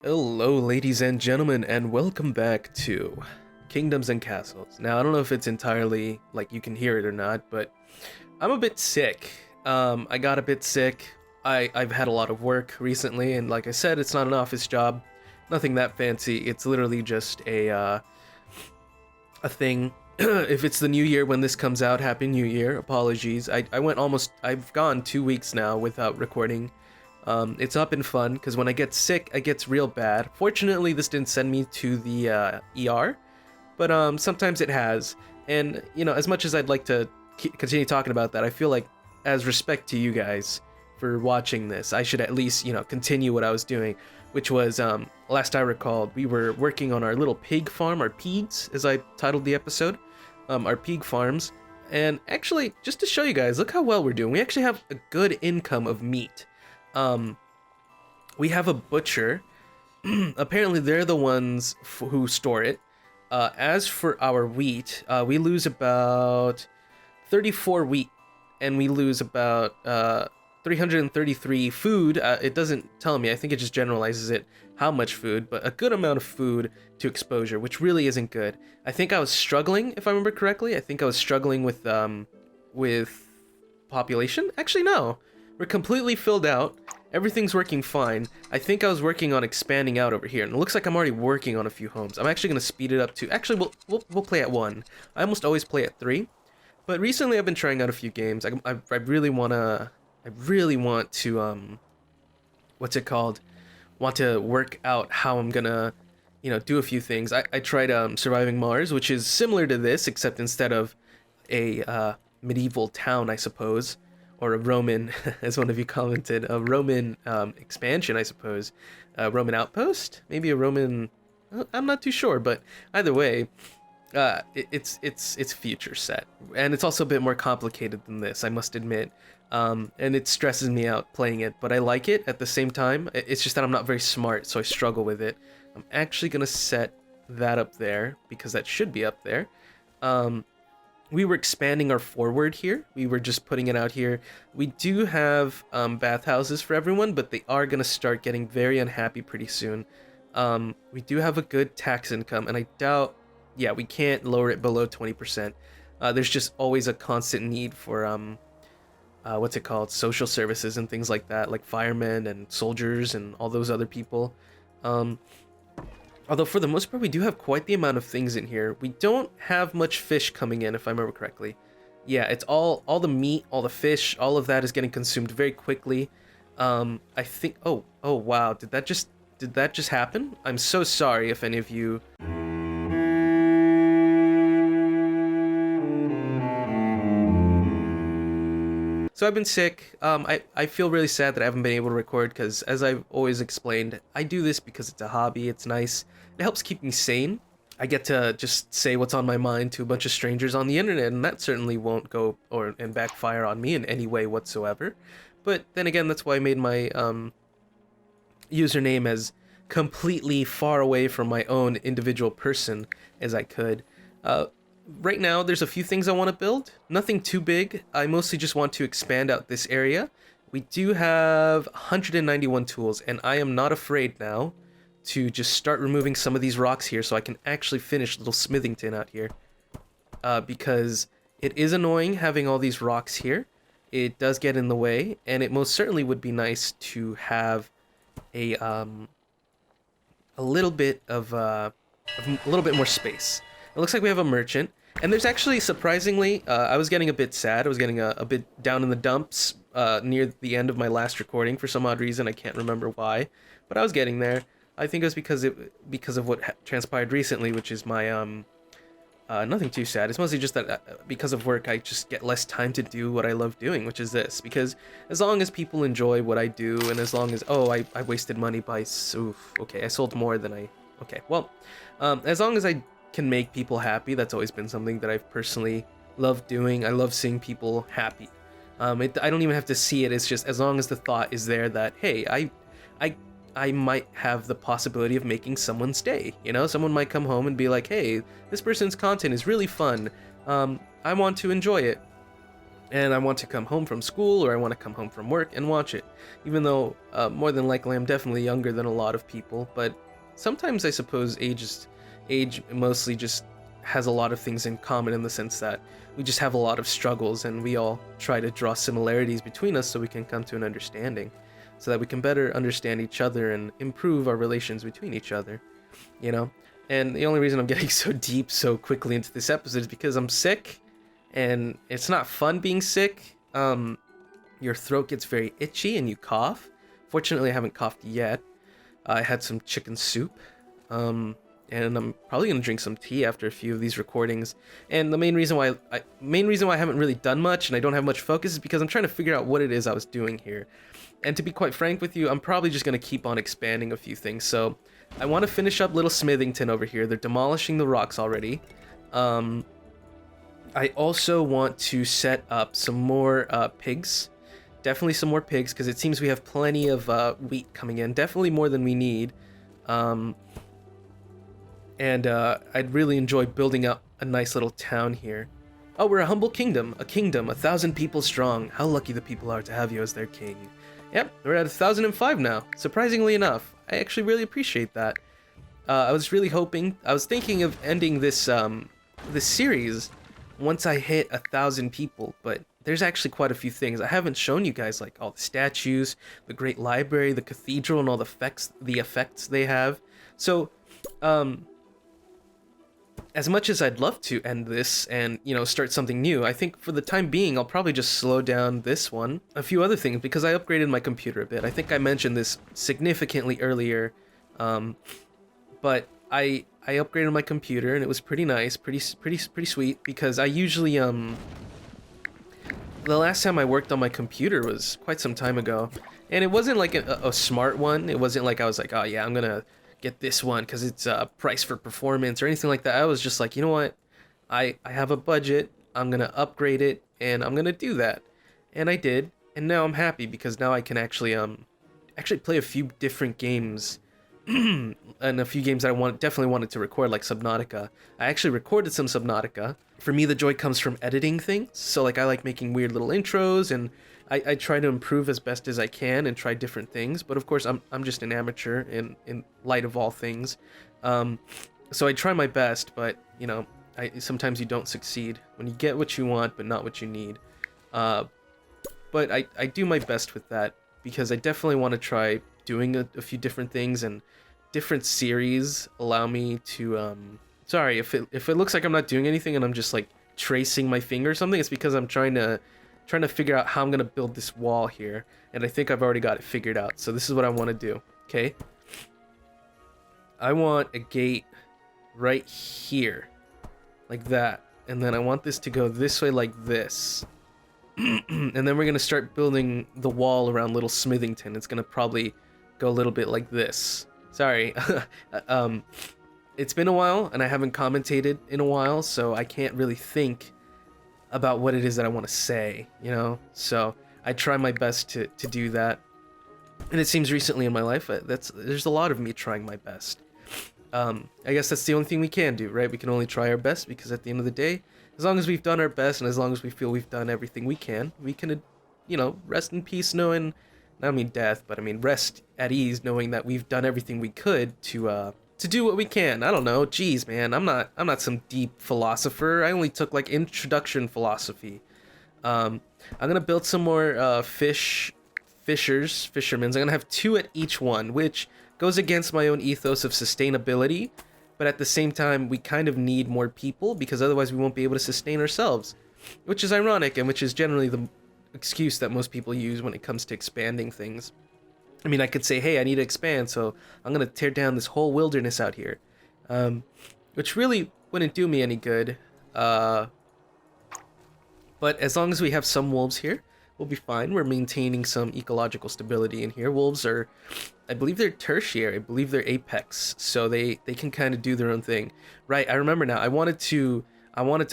Hello, ladies and gentlemen, and welcome back to Kingdoms and Castles. Now, I don't know if it's entirely like you can hear it or not, but I'm a bit sick. I got a bit sick. I've had a lot of work recently, and like I said, it's not an office job, nothing that fancy. It's literally just a thing. If it's the new year when this comes out, Happy New Year. Apologies. I've gone 2 weeks now without recording. It's not been fun because when I get sick, it gets real bad. Fortunately, this didn't send me to the ER, but sometimes it has. And as much as I'd like to continue talking about that, I feel like, as respect to you guys for watching this, I should at least continue what I was doing, which was last I recalled, we were working on our little pig farm, our pigs, as I titled the episode, our pig farms. And actually, just to show you guys, look how well we're doing. We actually have a good income of meat. We have a butcher. Apparently they're the ones who store it. As for our wheat, we lose about 34 wheat, and we lose about 333 food. It doesn't tell me. I think it just generalizes it how much food, but a good amount of food to exposure, which really isn't good. I think I was struggling, if I remember correctly. I think I was struggling with population. Actually, no. We're completely filled out. Everything's working fine. I think I was working on expanding out over here, and it looks like I'm already working on a few homes. I'm actually gonna speed it up to. Actually, we'll play at 1. I almost always play at 3, but recently I've been trying out a few games. I really want to what's it called? Want to work out how I'm gonna do a few things. I tried Surviving Mars, which is similar to this, except instead of a medieval town, I suppose, or a Roman, as one of you commented, a Roman expansion, I suppose. A Roman outpost? Maybe a Roman... I'm not too sure, but either way, it's future set. And it's also a bit more complicated than this, I must admit. And it stresses me out playing it, but I like it at the same time. It's just that I'm not very smart, so I struggle with it. I'm actually going to set that up there, because that should be up there. We were expanding our forward here. We were just putting it out here. We do have bathhouses for everyone, but they are going to start getting very unhappy pretty soon. We do have a good tax income, and I doubt... Yeah, we can't lower it below 20%. There's just always a constant need for, what's it called? Social services and things like that, like firemen and soldiers and all those other people. Although for the most part, we do have quite the amount of things in here. We don't have much fish coming in, if I remember correctly. Yeah, it's all the meat, all the fish, all of that is getting consumed very quickly. I think... Oh, wow. Did that just happen? I'm so sorry if any of you... So I've been sick. I feel really sad that I haven't been able to record because, as I've always explained, I do this because it's a hobby, it's nice, it helps keep me sane. I get to just say what's on my mind to a bunch of strangers on the internet, and that certainly won't go and backfire on me in any way whatsoever. But then again, that's why I made my username as completely far away from my own individual person as I could. Right now, there's a few things I want to build. Nothing too big. I mostly just want to expand out this area. We do have 191 tools, and I am not afraid now to just start removing some of these rocks here so I can actually finish little Smithington out here. Because it is annoying having all these rocks here. It does get in the way, and it most certainly would be nice to have a little bit more space. It looks like we have a merchant, and there's actually, surprisingly, I was getting a bit sad. I was getting a bit down in the dumps near the end of my last recording for some odd reason. I can't remember why, but I was getting there. I think it was because of what transpired recently, which is my nothing too sad. It's mostly just that because of work, I just get less time to do what I love doing, which is this. Because as long as people enjoy what I do, and as long as I wasted money by okay, I sold more than I as long as I can make people happy, that's always been something that I've personally loved doing. I love seeing people happy. I don't even have to see it. It's just as long as the thought is there that, hey, I might have the possibility of making someone's day. Someone might come home and be like, hey, this person's content is really fun. I want to enjoy it. and I want to come home from school or I want to come home from work and watch it. Even though more than likely I'm definitely younger than a lot of people, but sometimes I suppose age mostly just has a lot of things in common in the sense that we just have a lot of struggles and we all try to draw similarities between us so we can come to an understanding, so that we can better understand each other and improve our relations between each other, you know? And the only reason I'm getting so deep so quickly into this episode is because I'm sick, and it's not fun being sick. Your throat gets very itchy and you cough. Fortunately, I haven't coughed yet. I had some chicken soup, and I'm probably gonna drink some tea after a few of these recordings. And the main reason why I haven't really done much and I don't have much focus is because I'm trying to figure out what it is I was doing here. And to be quite frank with you, I'm probably just gonna keep on expanding a few things. So I want to finish up Little Smithington over here. They're demolishing the rocks already. I also want to set up some more pigs. Definitely some more pigs, because it seems we have plenty of wheat coming in. Definitely more than we need. And I'd really enjoy building up a nice little town here. Oh, we're a humble kingdom. A kingdom, 1,000 people strong. How lucky the people are to have you as their king. Yep, we're at 1,005 now. Surprisingly enough. I actually really appreciate that. I was thinking of ending this this series once I hit 1,000 people, but there's actually quite a few things. I haven't shown you guys, like all the statues, the great library, the cathedral, and all the effects they have. So, as much as I'd love to end this and, you know, start something new, I think for the time being, I'll probably just slow down this one. A few other things, because I upgraded my computer a bit. I think I mentioned this significantly earlier, but I upgraded my computer and it was pretty nice, pretty sweet, because I usually, the last time I worked on my computer was quite some time ago, and it wasn't like a smart one. It wasn't like I was like, oh yeah, I'm gonna get this one because it's price for performance or anything like that. I was just like, you know what, I have a budget, I'm gonna upgrade it, and I'm gonna do that. And I did, and now I'm happy because now I can actually play a few different games and a few games that I definitely wanted to record, like Subnautica. I actually recorded some Subnautica. For me, the joy comes from editing things, so like I like making weird little intros, and I try to improve as best as I can and try different things, but of course I'm just an amateur in light of all things. So I try my best, but you know, sometimes you don't succeed when you get what you want but not what you need. But I do my best with that because I definitely want to try doing a few different things, and different series allow me to sorry if it looks like I'm not doing anything and I'm just like tracing my finger or something, it's because I'm trying to figure out how I'm gonna build this wall here, and I think I've already got it figured out. So this is what I want to do. Okay, I want a gate right here like that, and then I want this to go this way like this. And then we're gonna start building the wall around Little Smithington. It's gonna probably go a little bit like this. Sorry. It's been a while and I haven't commentated in a while, so I can't really think about what it is that I want to say, you know? So I try my best to do that. And it seems recently in my life, there's a lot of me trying my best. I guess that's the only thing we can do, right? We can only try our best, because at the end of the day, as long as we've done our best and as long as we feel we've done everything we can, you know, rest in peace knowing, I don't mean death, but I mean rest at ease knowing that we've done everything we could to do what we can. I don't know. Jeez, man, I'm not some deep philosopher. I only took like introduction philosophy. I'm gonna build some more fishermen. I'm gonna have 2 at each one, which goes against my own ethos of sustainability. But at the same time, we kind of need more people because otherwise we won't be able to sustain ourselves, which is ironic and which is generally the excuse that most people use when it comes to expanding things. I mean, I could say, hey, I need to expand, so I'm going to tear down this whole wilderness out here, which really wouldn't do me any good. But as long as we have some wolves here, we'll be fine. We're maintaining some ecological stability in here. Wolves are, I believe they're tertiary. I believe they're apex, so they can kind of do their own thing. Right, I remember now. I wanted to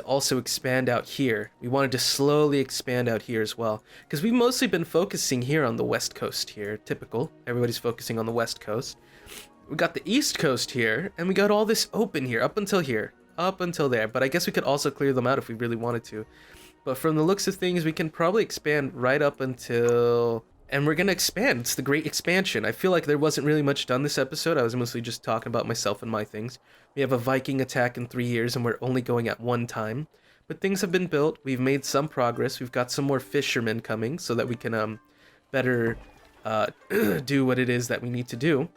also expand out here. We wanted to slowly expand out here as well, because we've mostly been focusing here on the west coast here. Typical. Everybody's focusing on the west coast. We got the east coast here, and we got all this open here, up until here, up until there. But I guess we could also clear them out if we really wanted to. but from the looks of things, we can probably expand right up until... And we're gonna expand. It's the great expansion. I feel like there wasn't really much done this episode. I was mostly just talking about myself and my things. We have a Viking attack in 3 years, and we're only going at one time. But things have been built. We've made some progress. We've got some more fishermen coming so that we can better do what it is that we need to do.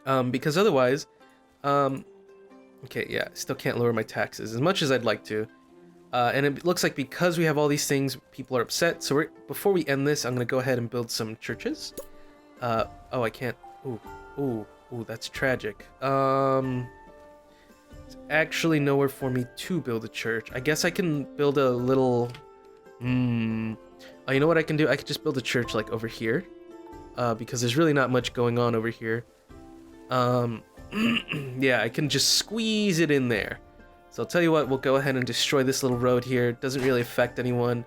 Because otherwise... okay, yeah, I still can't lower my taxes as much as I'd like to. And it looks like because we have all these things, people are upset. So before we end this, I'm going to go ahead and build some churches. Oh, I can't. Ooh, that's tragic. There's actually nowhere for me to build a church. I guess I can build a little... Oh, you know what I can do? I could just build a church like over here. Because there's really not much going on over here. Yeah, I can just squeeze it in there. So I'll tell you what, we'll go ahead and destroy this little road here. It doesn't really affect anyone.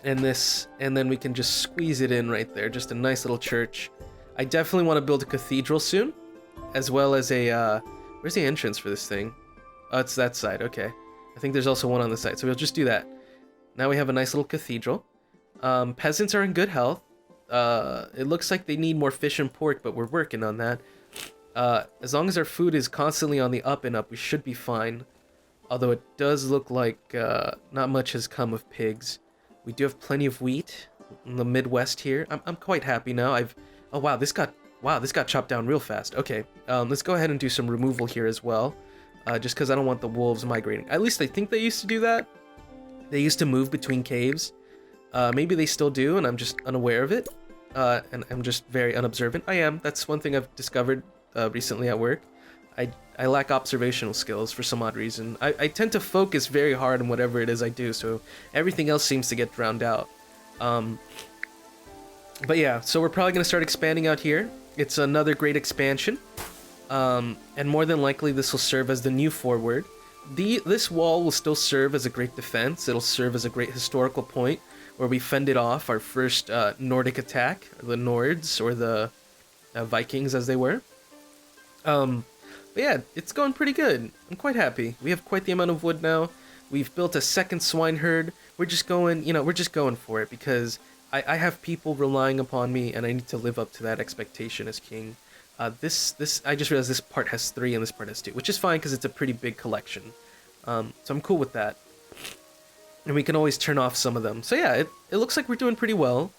And then we can just squeeze it in right there. Just a nice little church. I definitely want to build a cathedral soon. As well as a, where's the entrance for this thing? Oh, it's that side, okay. I think there's also one on the side, so we'll just do that. Now we have a nice little cathedral. Peasants are in good health. It looks like they need more fish and pork, but we're working on that. As long as our food is constantly on the up and up, we should be fine. Although it does look like not much has come of pigs. We do have plenty of wheat in the Midwest here. I'm quite happy now. Oh wow, this got chopped down real fast. Okay, let's go ahead and do some removal here as well. Just because I don't want the wolves migrating. At least I think they used to do that. They used to move between caves. Maybe they still do, and I'm just unaware of it. And I'm just very unobservant. I am. That's one thing I've discovered recently at work. I lack observational skills for some odd reason. I tend to focus very hard on whatever it is I do, so everything else seems to get drowned out. But yeah, so we're probably going to start expanding out here. It's another great expansion. And more than likely this will serve as the new forward. This wall will still serve as a great defense. It'll serve as a great historical point where we fended off our first Nordic attack, the Nords, or the Vikings as they were. But yeah, it's going pretty good. I'm quite happy. We have quite the amount of wood now. We've built a second swine herd. We're just going, we're just going for it because I have people relying upon me and I need to live up to that expectation as king. I just realized this part has 3 and this part has 2, which is fine because it's a pretty big collection. So I'm cool with that. And we can always turn off some of them. So yeah, it looks like we're doing pretty well.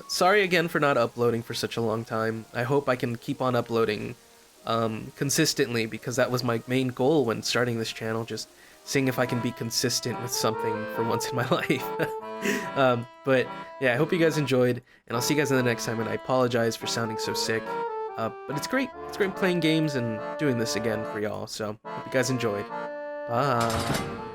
Sorry again for not uploading for such a long time. I hope I can keep on uploading consistently because that was my main goal when starting this channel, just seeing if I can be consistent with something for once in my life. But yeah, I hope you guys enjoyed, and I'll see you guys in the next time, and I apologize for sounding so sick. But it's great playing games and doing this again for y'all, so hope you guys enjoyed. Bye.